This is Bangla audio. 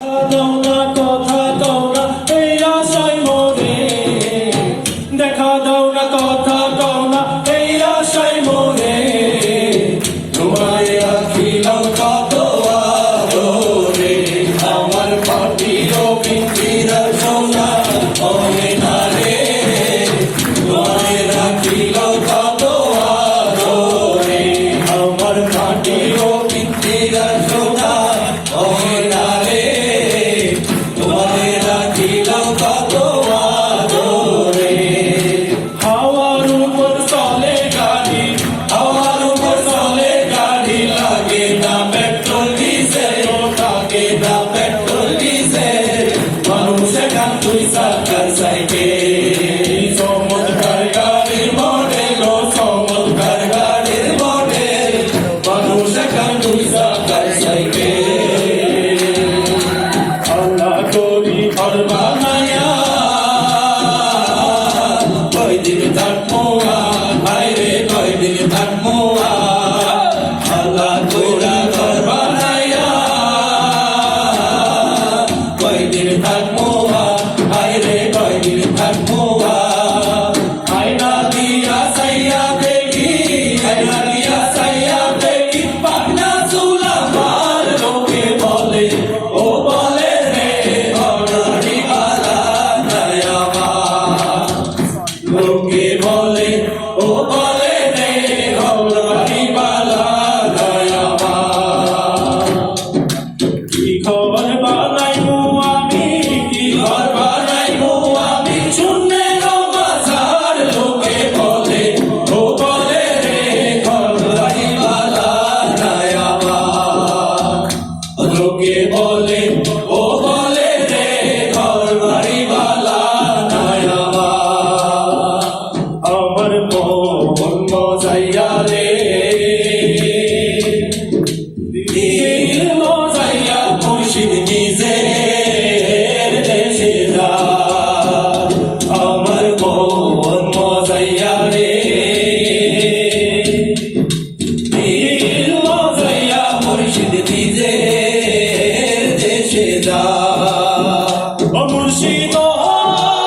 কথা কও না এই আশায় মোরে, দেখা দাও না কথা কও না এই আশায় মোরে, তোমায় রাখিলাম কত আদরে, আমার পাটির পিঞ্জিরা সোনা হয় না রে, তোমায় রাখিলাম কত আদরে, আমার পাটির পিঞ্জিরা সোনা হয় না রে, তোমায় রাখিলাম কত আদরে। হাওয়ার উপর চলে গাড়ি, হাওয়ার উপর চলে গাড়ি, লাগে না পেট্রোল ডিজেল, লাগে না পেট্রোল ডিজেল, মানুষ এখন দুই চাকার সাইকেল, চমৎকার গাড়ির মডেল, চমৎকার গাড়ির মডেল, মানুষ এখন দুই চাকার সাইকেল। আল্লাহ করি ঘর বানায়া, কয়দিন থাকবো ভাইরে, কয়দিন থাকবো, আল্লাহ কইরা ঘর বানায়া, কয়দিন থাকবো ভাইরে, কয়দিন থাকবো, আয়না দিয়া সাইয়া দেখি, আয়না দিয়া সাইয়া দেখি, পাগলা চুলা মার, লোকে বলে ও বলে রে অনারি বালা দয়াবা, লোকে বলে ও বলে রে অনারি বালা দয়াবা। কি খবর বানাইবো আমি, কি ঘর বানাইবো আমি, শুনে বাজার, লোকে বলে ও বলে রে অনারি বালা দয়াবা, লোকে বলে ও বলে রে ঘর বাড়ি বালা দয়াবা। আমার মন মজাইয়া রে, দিল মজাইয়া মুর্শিদ নিজের দেশে যা, আমার মন মজাইয়া রে,